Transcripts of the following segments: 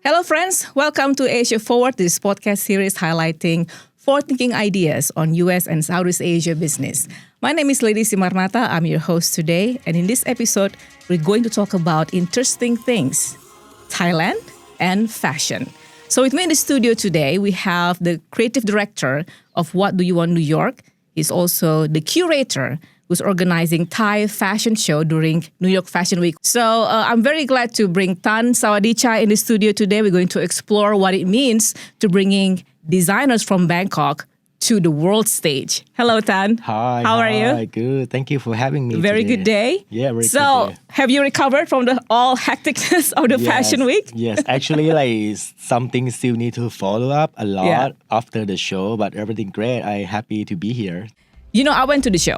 Hello, friends. Welcome to Asia Forward, this podcast series highlighting forward-thinking ideas on U.S. and Southeast Asia business. My name is Ledy Simarmata. I'm your host today. And in this episode, we're going to talk about interesting things, Thailand and fashion. So with me in the studio today, we have the creative director of What Do You Want New York. He's also the curator who's organizing Thai fashion show during New York Fashion Week. So I'm very glad to bring Tan Sawaddichai in the studio today. We're going to explore what it means to bringing designers from Bangkok to the world stage. Hello, Tan. Hi. How are you? Hi, good. Thank you for having me Very today. good day. Yeah, very so, good day. have you recovered from the all hecticness of the fashion week? Yes, actually, something still need to follow up a lot after the show, but everything great. I'm happy to be here. You know, I went to the show.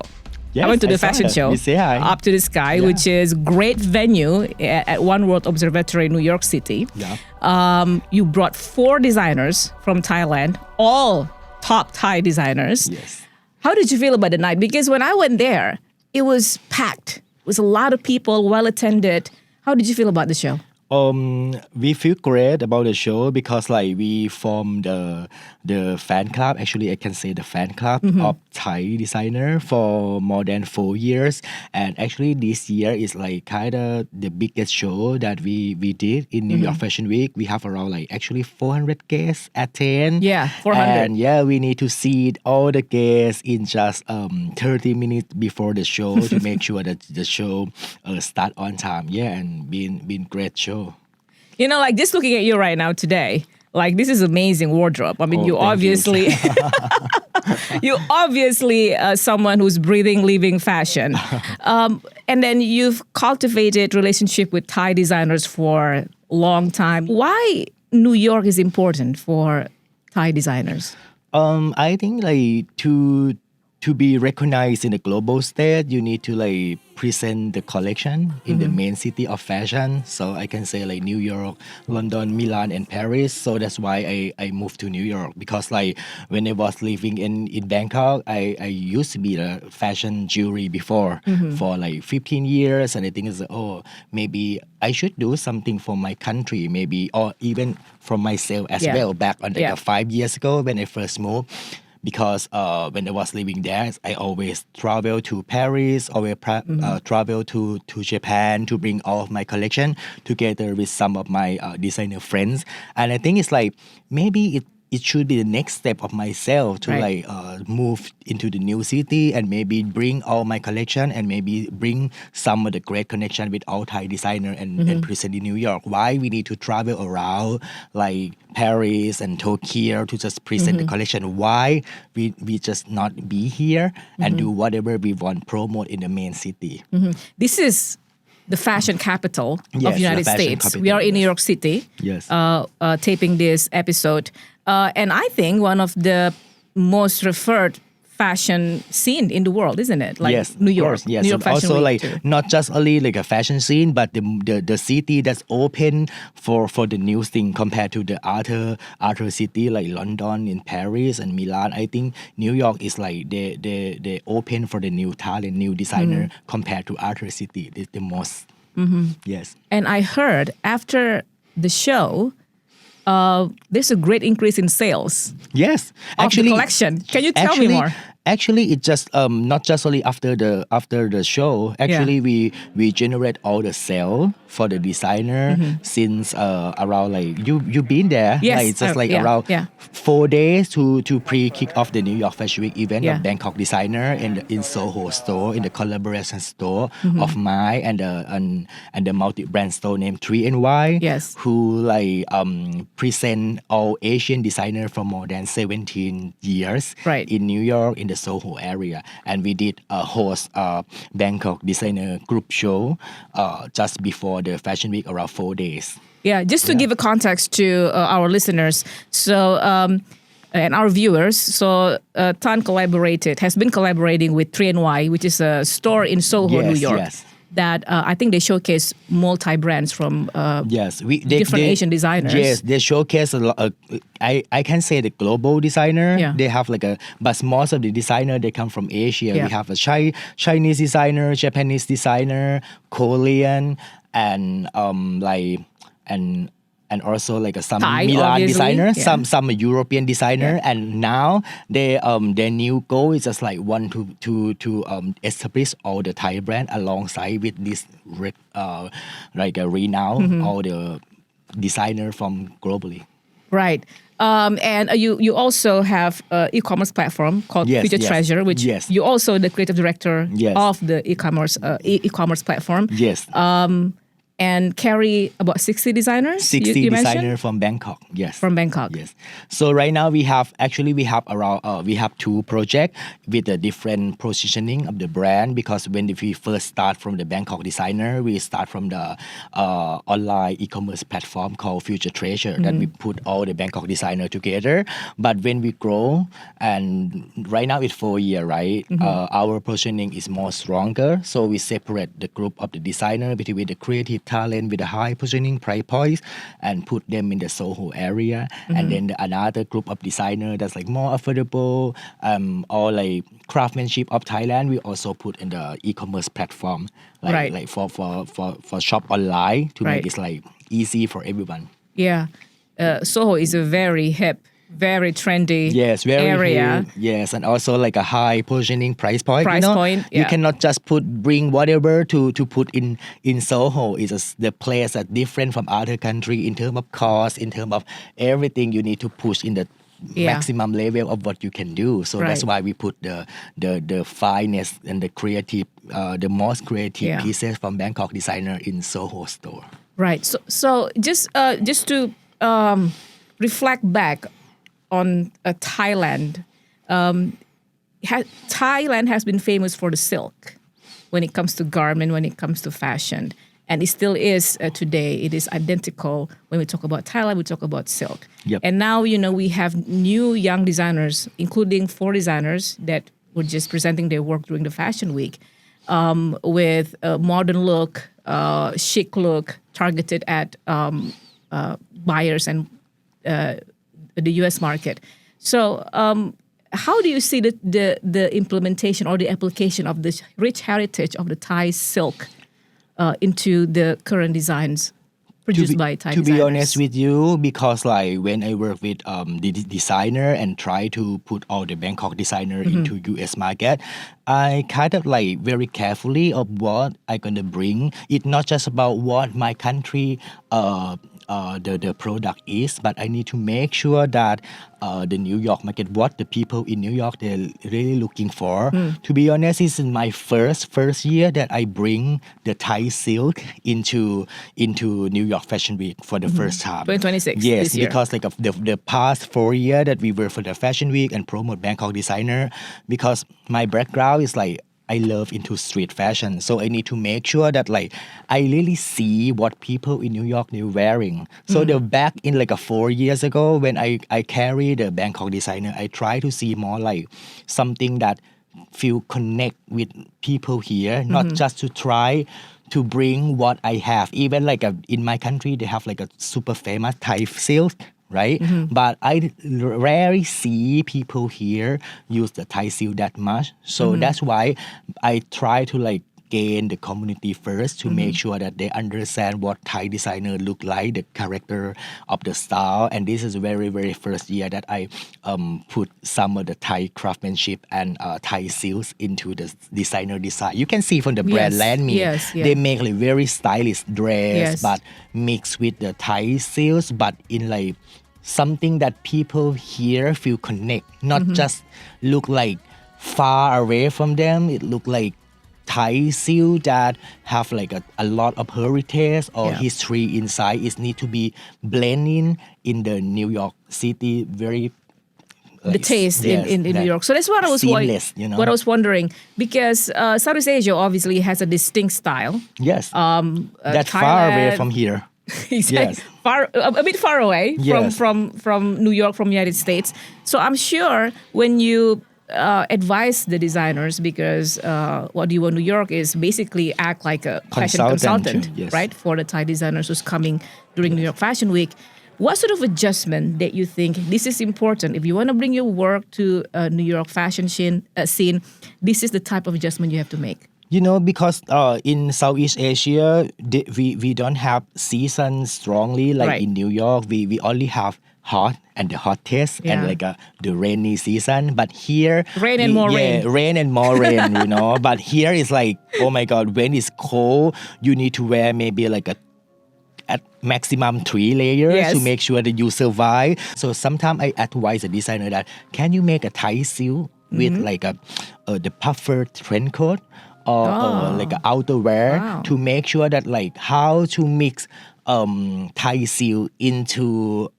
Yes, I went to the saw fashion that. show, You say hi. Up to the Sky, which is great venue at One World Observatory in New York City. Yeah. You brought 4 designers from Thailand, all top Thai designers. Yes. How did you feel about the night? Because when I went there, it was packed. It was a lot of people, well attended. How did you feel about the show? We feel great about the show because we formed the fan club. Actually, I can say the fan club of Thai designer for more than 4 years. And actually, this year is kind of the biggest show that we did in New York Fashion Week. We have around 400 guests attend. Yeah, 400. And we need to seat all the guests in just 30 minutes before the show to make sure that the show start on time. Yeah, and been great show. You know, just looking at you right now today, this is amazing wardrobe. I mean, you obviously, you obviously someone who's breathing, living fashion. And then you've cultivated relationship with Thai designers for a long time. Why New York is important for Thai designers? I think to be recognized in the global stage, you need to present the collection in the main city of fashion. So I can say New York, London, Milan, and Paris. So that's why I moved to New York because when I was living in Bangkok, I used to be a fashion jewelry before for 15 years, and I think maybe I should do something for my country, maybe or even for myself as well. Back on 5 years ago when I first moved. Because when I was living there, I always travel to Paris, always travel to Japan to bring all of my collection together with some of my designer friends. And I think it's maybe it should be the next step of myself to move into the new city and maybe bring all my collection and maybe bring some of the great connection with all Thai designer and present in New York. Why we need to travel around Paris and Tokyo to just present the collection? Why we just not be here and do whatever we want, promote in the main city? This is the fashion capital of the United States. Capital, we are in New York City, taping this episode. And I think one of the most referred fashion scene in the world, isn't it? New York. Course, yes. New York and Fashion also Week too. Not just only a fashion scene, but the city that's open for the new thing compared to the other city like London and Paris and Milan. I think New York is they open for the new talent, new designer compared to other city. The most. Yes. And I heard after the show, there's a great increase in sales. Yes, of the collection. Can you tell me more? Actually, it just not just only after the show. Actually, we generate all the sale for the designer since around you've been there. Yes, Just around 4 days to pre-kick off the New York Fashion Week event of Bangkok designer in Soho store, in the collaboration store of mine and the multi-brand store named 3NY. Yes. Who present all Asian designer for more than 17 years in New York in the Soho area, and we did host Bangkok designer group show just before the fashion week around 4 days. Yeah, just to give a context to our listeners, so and our viewers. So Tan has been collaborating with 3NY, which is a store in Soho, New York. Yes. That I think they showcase multi-brands from different Asian designers. Yes, they showcase a lot. I can say the global designer. Yeah. They have but most of the designer they come from Asia. Yeah. We have a Chinese designer, Japanese designer, Korean, and and also like some Thai, Milan obviously, designer, yeah. some European designer, and now their new goal is just like want to establish all the Thai brand alongside with this like a renowned all the designer from globally. Right. And you also have an e-commerce platform called Yes, Future yes, Treasure, which yes. you're also the creative director Yes. of the e-commerce platform. Yes. And carry about 60 designers. 60 you designer mentioned? from Bangkok. Yes. From Bangkok. Yes. So right now we have around we have 2 projects with a different positioning of the brand, because when we first start from the Bangkok designer, we start from the online e-commerce platform called Future Treasure that we put all the Bangkok designer together. But when we grow, and right now it's 4 years, right? Our positioning is more stronger. So we separate the group of the designer between the creative talent with a high positioning price points and put them in the Soho area. And then another group of designer that's like more affordable, or like craftsmanship of Thailand, we also put in the e-commerce platform, like for shop online to make it like easy for everyone. Yeah. Soho is a very hip, very trendy Very area. hip. Yes, and also like a high positioning price point. Price point, You yeah. cannot just bring whatever to put in Soho. It's just the place are different from other country in terms of cost, in terms of everything. You need to push in the maximum level of what you can do. So that's why we put the finest and the creative, the most creative pieces from Bangkok designer in Soho store. Right. So just to reflect back on Thailand, Thailand has been famous for the silk when it comes to garment, when it comes to fashion. And it still is today. It is identical. When we talk about Thailand, we talk about silk. Yep. And now, we have new young designers, including 4 designers that were just presenting their work during the Fashion Week, with a modern look, chic look, targeted at buyers and the U.S. market. So how do you see the implementation or the application of this rich heritage of the Thai silk into the current designs produced by Thai designers? To be honest with you, because like when I work with the designer and try to put all the Bangkok designer into U.S. market, I kind of like very carefully of what I gonna bring. It's not just about what my country the product is, but I need to make sure that the New York market, what the people in New York they're really looking for. To be honest, this is my first year that I bring the Thai silk into New York Fashion Week for the first time. 2026. Yes, this year. because like of the past 4 years that we work for the Fashion Week and promote Bangkok designer, because my background is like I love into street fashion. So I need to make sure that like I really see what people in New York they're wearing. So the back in like 4 years ago when I carry the Bangkok designer, I try to see more like something that feel connect with people here, not just to try to bring what I have. Even like in my country, they have like a super famous Thai silk, right? But I rarely see people here use the Thai silk that much. So that's why I try to like gain the community first to make sure that they understand what Thai designer look like, the character of the style. And this is very, very first year that I put some of the Thai craftsmanship and Thai silks into the designer design. You can see from the brand Land Me, they make like very stylish dress, but mixed with the Thai silks, but in like something that people here feel connect, not just look like far away from them. It look like Thai silk that have like a lot of heritage or history inside. It need to be blending in the New York City very the taste in New York. So that's what I was seamless, what I was wondering, because Southeast Asia obviously has a distinct style. Yes, that's Thailand, far away from here. Exactly. A bit far away from New York, from United States. So I'm sure when you advise the designers, because what Do You Want New York is basically act like a fashion consultant, right, for the Thai designers who's coming during New York Fashion Week. What sort of adjustment that you think this is important? If you want to bring your work to New York fashion scene, this is the type of adjustment you have to make. Because in Southeast Asia, we don't have seasons strongly like Right. in New York. We only have hot and the hottest and Yeah. like the rainy season. But here, Rain and more rain. rain and more rain. But here is like, oh my God, when it's cold, you need to wear maybe like at maximum 3 layers Yes. to make sure that you survive. So sometimes I advise a designer that can you make a Thai suit with like the puffer trench coat or like an outerwear Wow. to make sure that like how to mix Thai suit into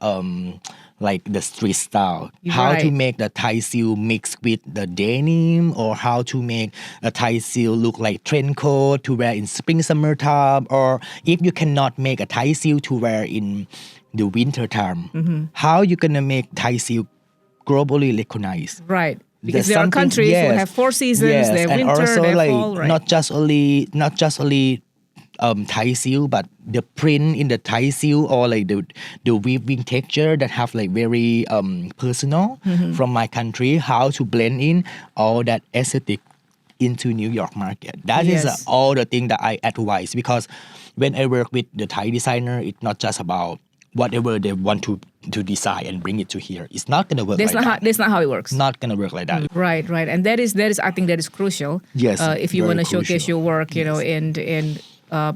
like the street style. How to Right. make the Thai suit mix with the denim, or how to make a Thai suit look like trench coat to wear in spring summertime, or if you cannot make a Thai suit to wear in the winter time, how you gonna make Thai suit globally recognized? Right. Because There's there are something- countries who yes, have 4 seasons, yes, they have and winter, also they have like fall, right? not just only Thai seal, but the print in the Thai seal or like the weaving texture that have like very personal from my country. How to blend in all that aesthetic into New York market. That is Yes. all the thing that I advise, because when I work with the Thai designer, it's not just about whatever they want to design and bring it to here. It's not gonna work That's like not that. how it works. Not gonna work like that. Right, right, and that is I think that is crucial. Yes, if you very want to showcase crucial. your work, in a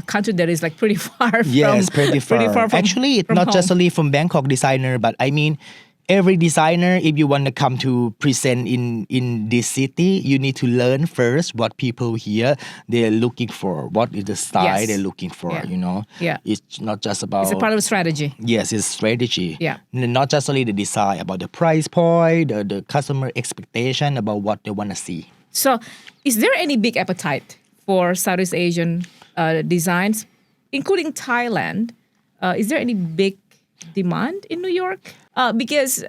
country that is like pretty far from Yes, pretty far. from Actually, it's from not home. just only from Bangkok designer, but I mean, every designer, if you want to come to present in this city, you need to learn first what people here they're looking for. What is the style Yes. they're looking for? Yeah. Yeah. It's not just about. It's a part of the strategy. Yes, it's strategy. Yeah. Not just only the design, about the price point, the customer expectation about what they want to see. So, is there any big appetite for Southeast Asian designs, including Thailand? Is there any big demand in New York? Because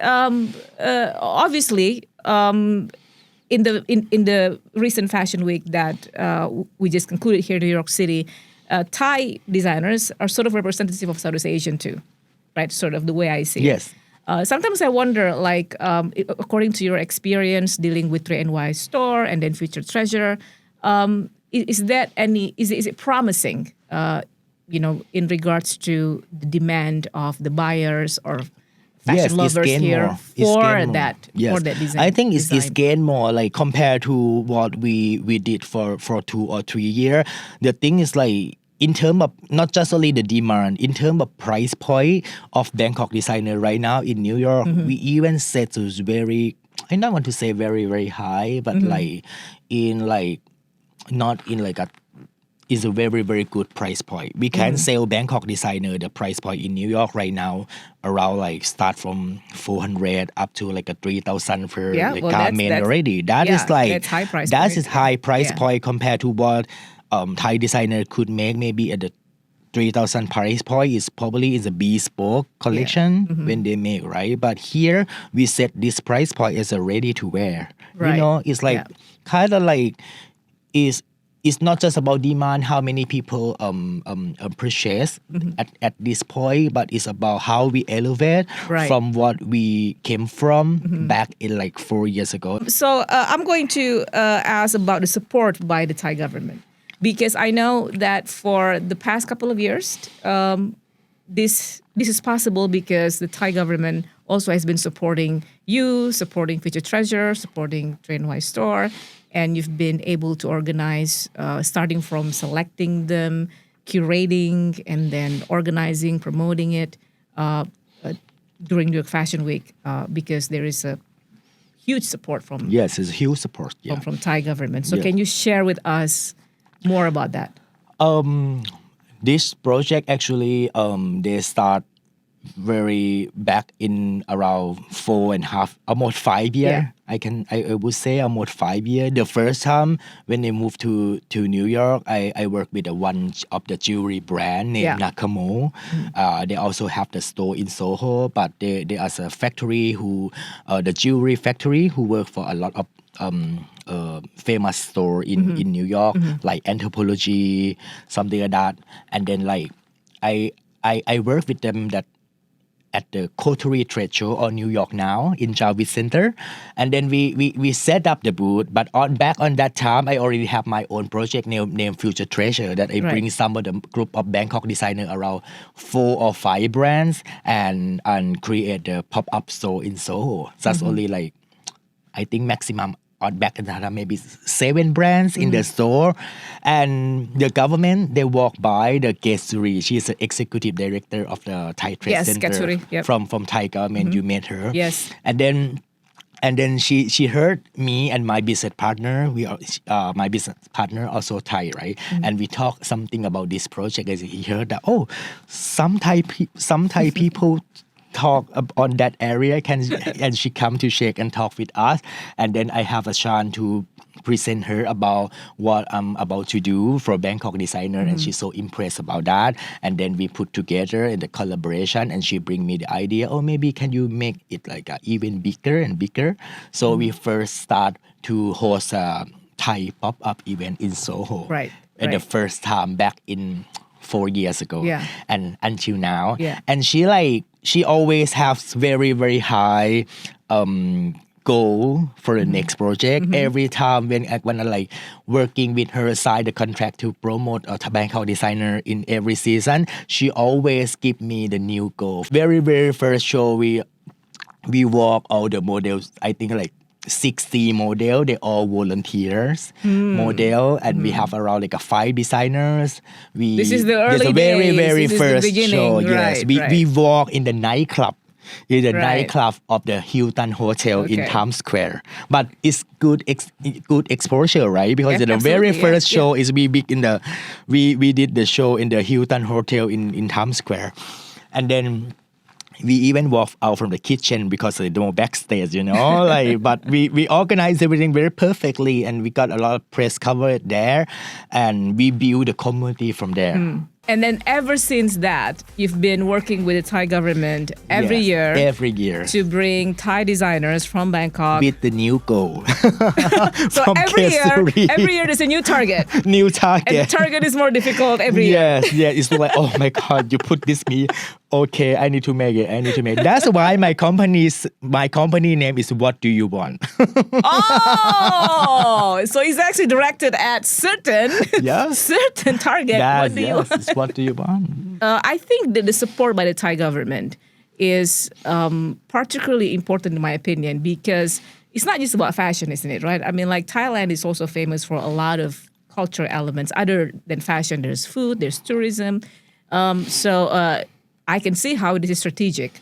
obviously, in the recent fashion week that we just concluded here in New York City, Thai designers are sort of representative of Southeast Asian too, right? Sort of the way I see it. Yes. Sometimes I wonder, like, according to your experience dealing with 3NY store and then Future Treasure, is it promising? In regards to the demand of the buyers or fashion Yes, it's lovers gain here more. It's for gain more. that Yes. for that design. I think it's design. gain more like compared to what we did for 2 or 3 years. The thing is like in terms of not just only the demand, in terms of price point of Bangkok designer right now in New York, we even set to very, I don't want to say very, very high, but like in like not in like a is a very, very good price point. We can sell Bangkok designer the price point in New York right now around like start from 400 up to like a 3,000 per Yeah, like well, garment that's- already. That is yeah, like that's high price that point. is high price Yeah. point compared to what Thai designer could make maybe at the 3,000 price point is probably is a bespoke collection when they make, right? But here we set this price point as a ready to wear. Right. It's like Yeah. kind of like it's not just about demand, how many people purchase at this point, but it's about how we elevate Right. from what we came from back in like 4 years ago. So I'm going to ask about the support by the Thai government, because I know that for the past couple of years, this is possible because the Thai government also has been supporting you, supporting Future Treasure, supporting 3NY Store, and you've been able to organize, starting from selecting them, curating, and then organizing, promoting it during New York Fashion Week, because there is a huge support from Yes, it's huge support. Yeah. from Thai government. So Yeah. can you share with us more about that? This project actually they start very back in around 4.5 almost 5 years. Yeah. I would say almost 5 years. The first time when they moved to New York, I worked with one of the jewelry brand named Yeah. Nakamo. They also have the store in Soho, but they are a factory the jewelry factory who work for a lot of famous store in New York, like Anthropologie, something like that. And then like I work with them that at the Coterie Trade Show on New York now in Jarvis Center, and then we set up the booth. But back on that time, I already have my own project named Future Treasure that I bring some of the group of Bangkok designer around 4 or 5 brands and create a pop-up store in Soho. So that's only like I think maximum. Back in the time, maybe 7 brands in the store, and the government they walk by the Gesuri. She's the executive director of the Thai Trade Center Gesuri, from Thai government. You met her, yes, and then she heard me and my business partner. We are my business partner also Thai, right? And we talked something about this project. As he heard that some Thai people talk on that area and she come to shake and talk with us, and then I have a chance to present her about what I'm about to do for Bangkok designer, and she's so impressed about that. And then we put together in the collaboration, and she bring me the idea, maybe can you make it like even bigger and bigger. So we first start to host a Thai pop-up event in Soho, the first time back in 4 years ago, and until now, and she always has very, very high goal for the next project. Every time when I like working with her, sign the contract to promote a Bangkok designer in every season, she always give me the new goal. Very, very first show we walk all the models. I think like 60 model, they all volunteers model, and we have around like 5 designers. This is the early very, days. very this first is the show. Yes, we walk in the nightclub. In the nightclub of the Hilton Hotel in Times Square, but it's good exposure, right? Because the very first show is we did the show in the Hilton Hotel in Times Square, and then we even walk out from the kitchen because there's no backstage, but we organized everything very perfectly, and we got a lot of press coverage there, and we build the community from there. And then ever since that, you've been working with the Thai government every year to bring Thai designers from Bangkok with the new goal. So every year there's a new target. New target. And the target is more difficult every year. Yes, it's like, oh my God, you put this me. Okay, I need to make it. That's why my company name is What Do You Want? So it's actually directed at certain target. What do you want? It's what do you want? I think that the support by the Thai government is particularly important in my opinion, because it's not just about fashion, isn't it, right? I mean, like Thailand is also famous for a lot of cultural elements. Other than fashion, there's food, there's tourism. So I can see how it is strategic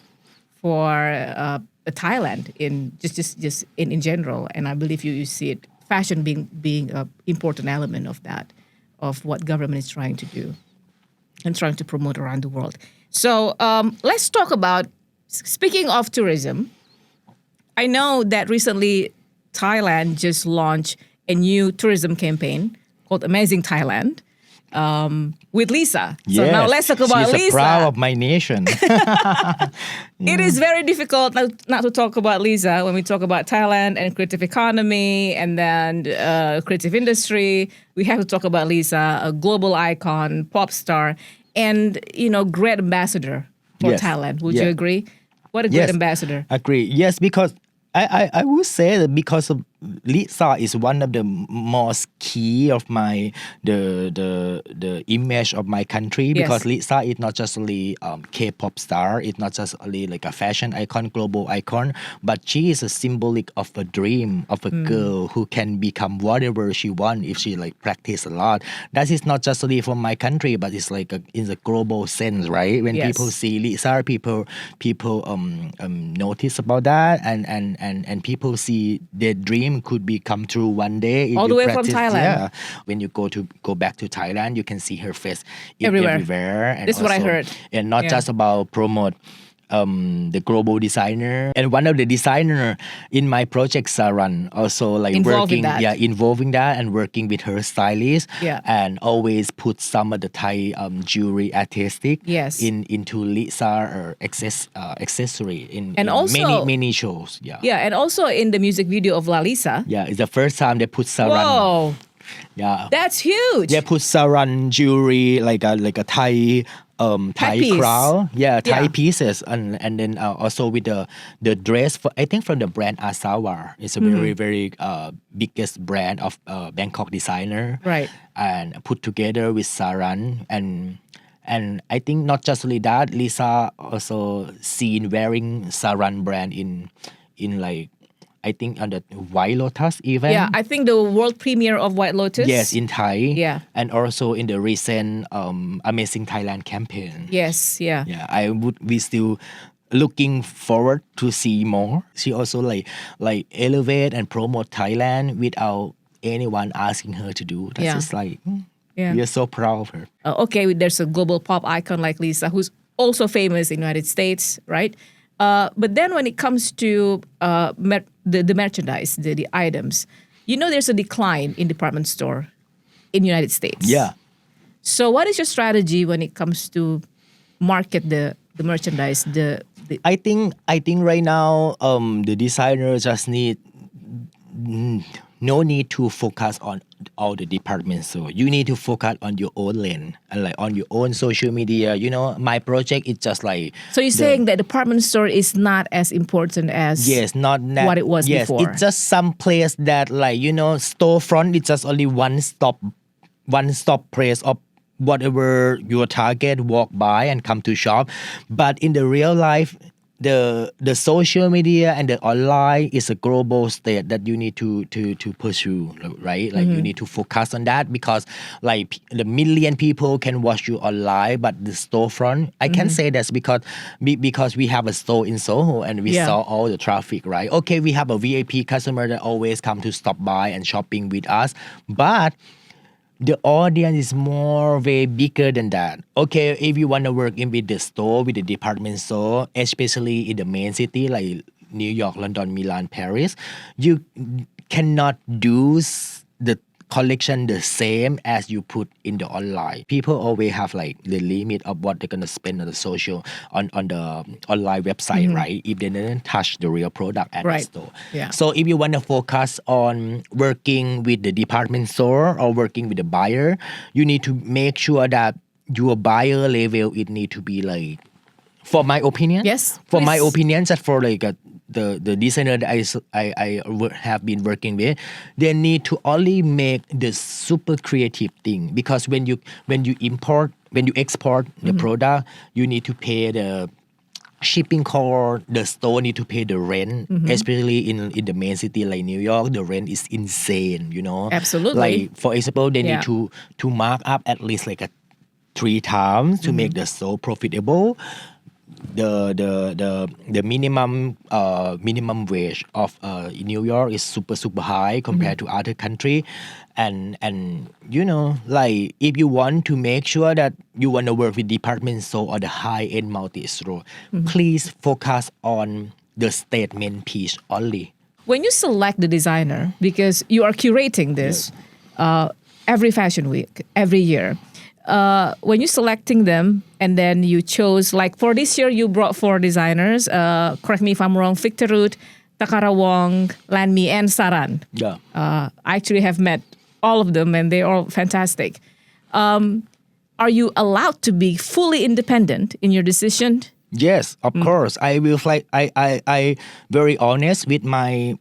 for Thailand in just in general, and I believe you see it, fashion being an important element of that, of what government is trying to do and trying to promote around the world. So let's talk about, speaking of tourism, I know that recently Thailand just launched a new tourism campaign called Amazing Thailand. With Lisa. So now let's talk about Lisa. She's proud of my nation. It is very difficult not to talk about Lisa when we talk about Thailand and creative economy and then creative industry. We have to talk about Lisa, a global icon, pop star, and great ambassador for Thailand. Would you agree? What a great ambassador. Agree. Yes, because I would say that because of Lisa is one of the most key of the image of my country, because Lisa is not just only K-pop star, it's not just only like a fashion icon, global icon, but she is a symbolic of a dream of a girl who can become whatever she wants if she like practice a lot. That is not just only from my country, but it's like in the global sense, right? When people see Lisa, people notice about that, and people see their dream could be come true one day. All the way from Thailand. Yeah. When you go back to Thailand, you can see her face everywhere. And this is what I heard. And not just about promote the global designer. And one of the designer in my project, Saran, also like involving that and working with her stylist. And always put some of the Thai jewelry artistic into Lisa or accessory in also, many shows. And also in the music video of La Lisa. It's the first time they put Saran. Whoa. That's huge. They put Saran jewelry like a Thai Thai piece. crown, Thai Yeah. pieces, and then also with the dress for, I think from the brand Asawa. It's a very biggest brand of Bangkok designer, Right. and put together with Saran and I think not just only that, Lisa also seen wearing Saran brand in like I think on the White Lotus event. Yeah, I think the world premiere of White Lotus. Yes, in Thai. Yeah. And also in the recent Amazing Thailand campaign. Yes, yeah. Yeah, we still looking forward to see more. She also like elevate and promote Thailand without anyone asking her to do. That's Yeah. just like Yeah. we are so proud of her. Okay, there's a global pop icon like Lisa who's also famous in the United States, right? But then when it comes to the merchandise, the items, there's a decline in department store in the United States. Yeah. So what is your strategy when it comes to market the merchandise? I think right now the designers just need no need to focus on all the departments. So you need to focus on your own lane and like on your own social media. My project is just like. So you're saying that department store is not as important as not that, what it was before. It's just some place that like storefront. It's just only one stop place of whatever your target walk by and come to shop. But in the real life, the social media and the online is a global state that you need to pursue, right? Like you need to focus on that because like the million people can watch you online, but the storefront, I can say that's because we have a store in Soho and we saw all the traffic, right? Okay, we have a VIP customer that always come to stop by and shopping with us, but the audience is way bigger than that. Okay, if you want to work in with the store, with the department store, especially in the main city like New York, London, Milan, Paris, you cannot do the collection the same as you put in the online. People always have like the limit of what they're gonna spend on the social on the online website, right? If they didn't touch the real product at the store. Yeah. So if you want to focus on working with the department store or working with the buyer, you need to make sure that your buyer level it need to be like, for my opinion. Yes, For my please. opinion, that for like the designer that I have been working with, they need to only make the super creative thing, because when you export the product, you need to pay the shipping cost, the store need to pay the rent, especially in the main city like New York, the rent is insane, Absolutely. Like for example, they need to mark up at least like 3 times to make the store profitable. The minimum wage of New York is super high compared to other country, and like if you want to make sure that you want to work with department store or the high end multi store, please focus on the statement piece only. When you select the designer, because you are curating this every fashion week, every year, when you're selecting them and then you chose, like for this year, you brought 4 designers, correct me if I'm wrong, Victor Root, Takara Wong, Lanmi, and Saran. Yeah. I actually have met all of them and they're all fantastic. Are you allowed to be fully independent in your decision? Yes, of course. I will I very honest with my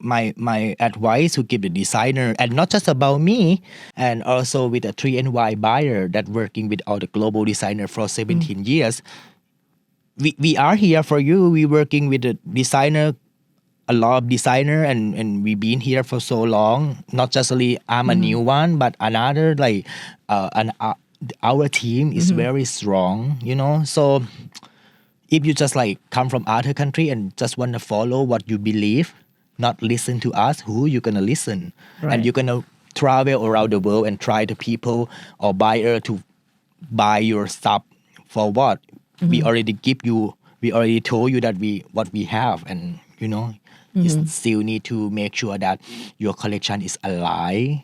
advice to give the designer, and not just about me, and also with a 3NY buyer that working with all the global designer for 17 years. We are here for you. We working with the designer, a lot of designer, and we've been here for so long. Not just only I'm a new one, but another like our team is very strong. So. If you just like come from other country and just want to follow what you believe, not listen to us, who you gonna listen? Right. And you're gonna travel around the world and try the people or buyer to buy your stuff for what? We already told you that what we have, and you still need to make sure that your collection is aligned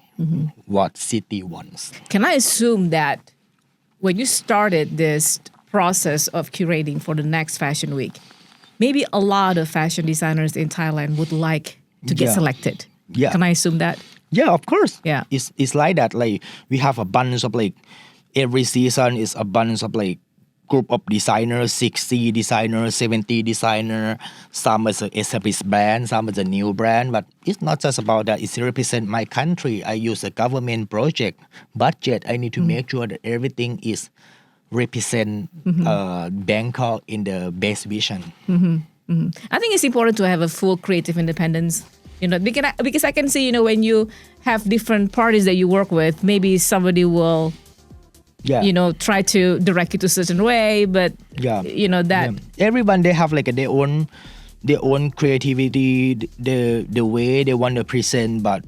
what city wants. Can I assume that when you started this process of curating for the next fashion week, maybe a lot of fashion designers in Thailand would like to get selected? Yeah. Can I assume that? Yeah, of course. Yeah. It's like that. Like we have a bunch of like every season is a bunch of like group of designers, 60 designers, 70 designers. Some is an established brand, some is a new brand. But it's not just about that. It's represent my country. I use a government project budget. I need to make sure that everything is represent Bangkok in the best vision. I think it's important to have a full creative independence. Because I can see, when you have different parties that you work with, maybe somebody will, try to direct you to a certain way, but everyone, they have like their own creativity, the way they want to present, but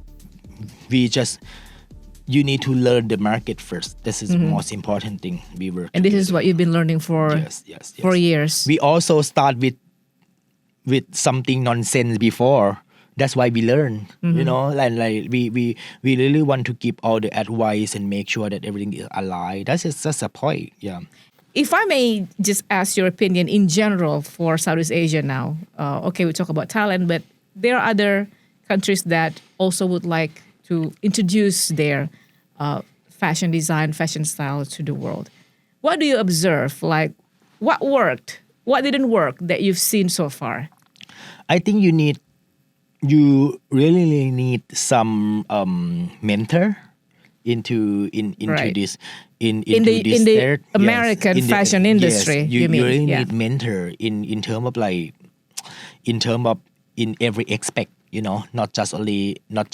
you need to learn the market first. This is the most important thing we work. And this is what you've been learning for for years. We also start with something nonsense before. That's why we learn, like we really want to give all the advice and make sure that everything is aligned. That's just a point, If I may just ask your opinion in general for Southeast Asia now. We talk about Thailand, but there are other countries that also would like to introduce their fashion design, fashion style to the world. What do you observe? Like, what worked? What didn't work that you've seen so far? I think you really need some mentor into right. this in the American fashion industry. You really need mentor in terms of in every aspect. Not just only in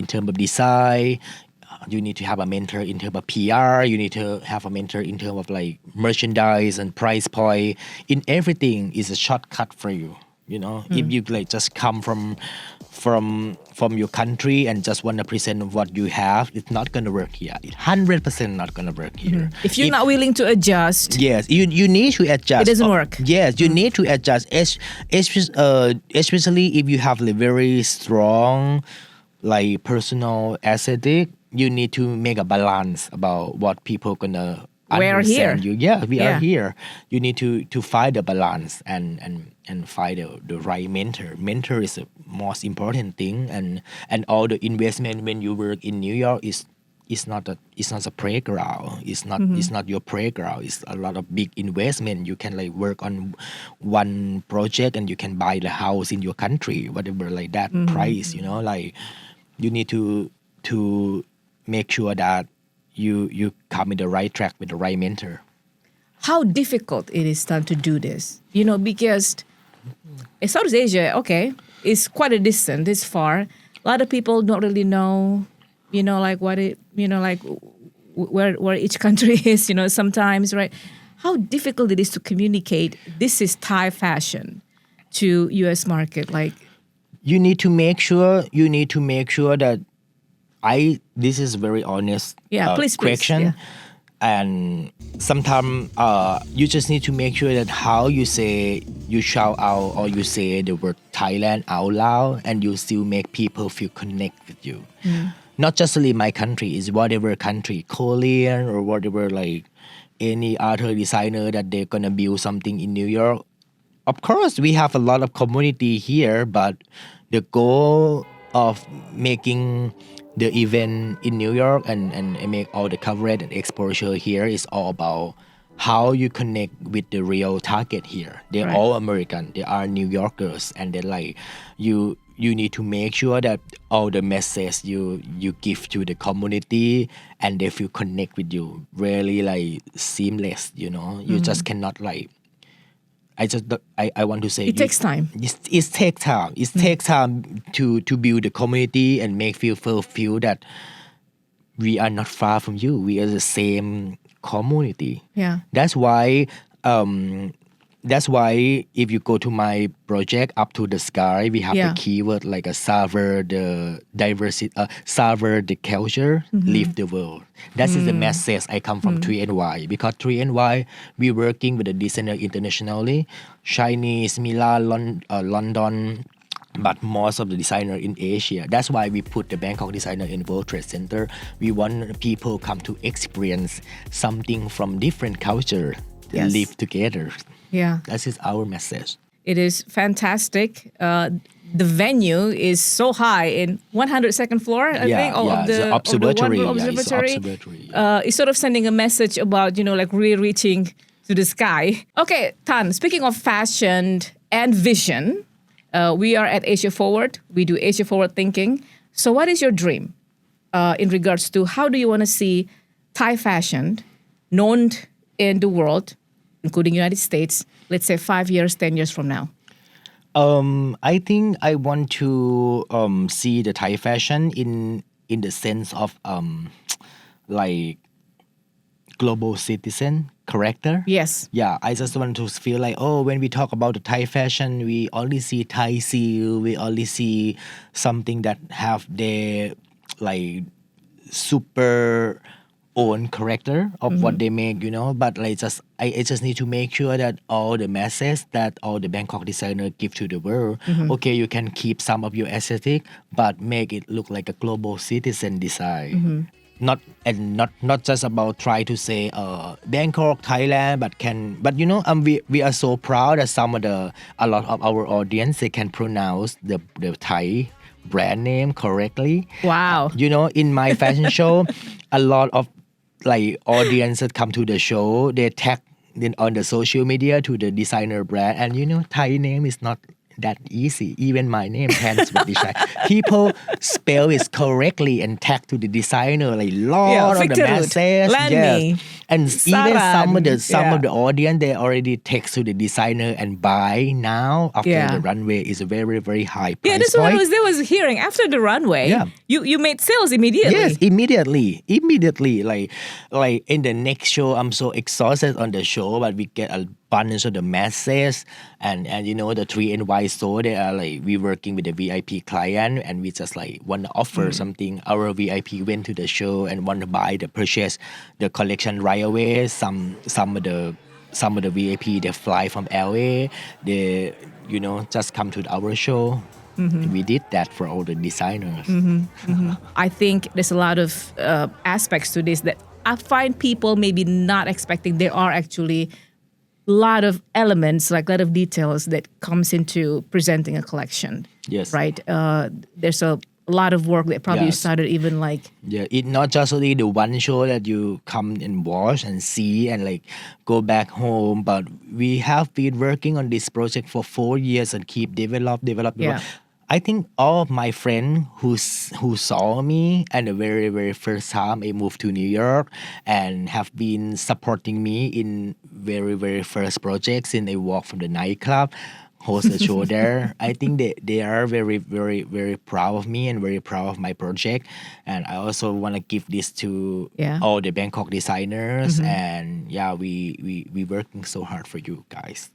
terms of design. You need to have a mentor in terms of PR. You need to have a mentor in terms of like merchandise and price point. In everything is a shortcut for you. If you like just come from your country and just want to present what you have, it's not gonna work here. It's 100% not gonna work here. If you're not willing to adjust, yes, you need to adjust. It doesn't work. Yes, you need to adjust. Especially if you have a very strong, like personal aesthetic, you need to make a balance about what people gonna understand you. Yeah, we are here. You need to find the balance and find the right mentor. Mentor is the most important thing, and all the investment when you work in New York is not a playground. It's not your playground. It's a lot of big investment. You can like work on one project and you can buy the house in your country, whatever like that price. Like you need to make sure that you come in the right track with the right mentor. How difficult it is to do this, because in Southeast Asia, it's quite a distance, it's far. A lot of people don't really know, like what it, like where each country is, sometimes, right? How difficult it is to communicate this is Thai fashion to U.S. market, like. You need to make sure that this is very honest question. Yeah. And sometimes you just need to make sure that how you shout out or you say the word Thailand out loud and you still make people feel connect with you. Not just only my country, it's whatever country, Korean or whatever, like any other designer that they're gonna build something in New York. Of course, we have a lot of community here, but the goal of making the event in New York and make all the coverage and exposure here is all about how you connect with the real target here. They're all American. They are New Yorkers, and they're like you need to make sure that all the message you give to the community and they feel connect with you really like seamless. You just cannot like. I want to say it takes time. It takes time. It takes time to build the community and make people feel that we are not far from you. We are the same community. Yeah. That's why if you go to my project Up to the Sky, we have the keyword like a savor the diversity, savor the culture, live the world. That is the message I come from 3NY, because 3NY we working with the designer internationally, Chinese, Milan, London, but most of the designer in Asia. That's why we put the Bangkok Designer in World Trade Center. We want people come to experience something from different culture, live together. Yeah, that is our message. It is fantastic. the venue is so high in 102nd floor, I think, of the observatory. One World Observatory. Observatory. It's sort of sending a message about, like really reaching to the sky. Okay, Tan, speaking of fashion and vision, we are at Asia Forward. We do Asia Forward thinking. So what is your dream in regards to how do you want to see Thai fashion known in the world, including United States, let's say 5 years, 10 years from now? I think I want to see the Thai fashion in the sense of like global citizen character. Yes. Yeah, I just want to feel like, when we talk about the Thai fashion, we only see Thai seal, we only see something that have their like super own character of what they make, but like I just need to make sure that all the messages that all the Bangkok designer give to the world, okay, you can keep some of your aesthetic, but make it look like a global citizen design. Not just about try to say Bangkok, Thailand, but we are so proud that a lot of our audience, they can pronounce the Thai brand name correctly. Wow. In my fashion show, a lot of like audience that come to the show, they tag on the social media to the designer brand, and Thai name is not that easy. Even my name, Tan Sawaddichai, people spell it correctly and tag to the designer like lot of the messages. Yes. And even some of the audience, they already text to the designer and buy now after the runway is a very, very high price. Yeah, that's what I was hearing. After the runway, you made sales immediately. Yes, immediately. Like in the next show, I'm so exhausted on the show, but we get a bunch of the masses and the 3NY store, they are like, we working with the VIP client and we just like want to offer something. Our VIP went to the show and want to purchase the collection right away. Some of the VIP, they fly from LA, they just come to our show. We did that for all the designers. I think there's a lot of aspects to this that I find people maybe not expecting. There are actually a lot of elements, like a lot of details that comes into presenting a collection. Yes. Right? There's a lot of work that probably you started even like... Yeah, it's not just only the one show that you come and watch and see and like go back home, but we have been working on this project for 4 years and keep develop. I think all of my friends who saw me and the very, very first time I moved to New York and have been supporting me in very, very first projects since I walk from the nightclub, host a show there. I think they are very, very, very proud of me and very proud of my project. And I also want to give this to all the Bangkok designers. And we working so hard for you guys.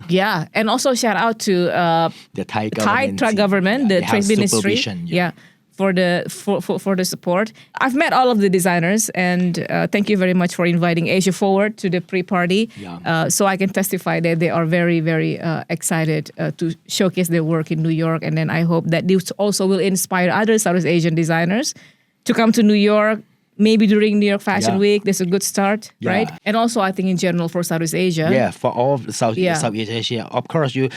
Yeah, and also shout out to the Thai government, the trade ministry. For the support. I've met all of the designers, and thank you very much for inviting Asia Forward to the pre-party. So I can testify that they are very, very excited to showcase their work in New York, and then I hope that this also will inspire other Southeast Asian designers to come to New York. Maybe during New York Fashion Week, there's a good start, right? And also, I think in general for Southeast Asia. Yeah, for all of Southeast Asia. Of course, you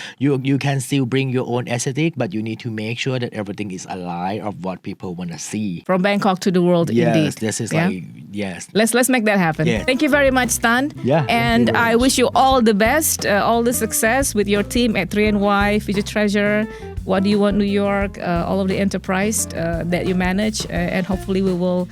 can still bring your own aesthetic, but you need to make sure that everything is aligned of what people want to see. From Bangkok to the world, indeed. This is Let's make that happen. Yeah. Thank you very much, Tan. Yeah. And I wish you all the best, all the success with your team at 3NY, Future Treasure, What Do You Want New York, all of the enterprise that you manage. And hopefully we will...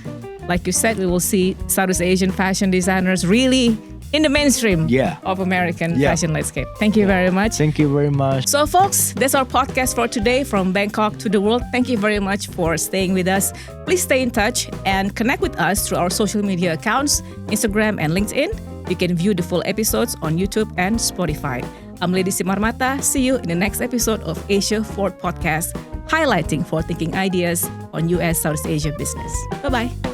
Like you said, we will see Southeast Asian fashion designers really in the mainstream of American fashion landscape. Thank you very much. Thank you very much. So folks, that's our podcast for today from Bangkok to the world. Thank you very much for staying with us. Please stay in touch and connect with us through our social media accounts, Instagram and LinkedIn. You can view the full episodes on YouTube and Spotify. I'm Ledy Simarmata. See you in the next episode of Asia Forward Podcast, highlighting forward-thinking ideas on U.S. Southeast Asia business. Bye-bye.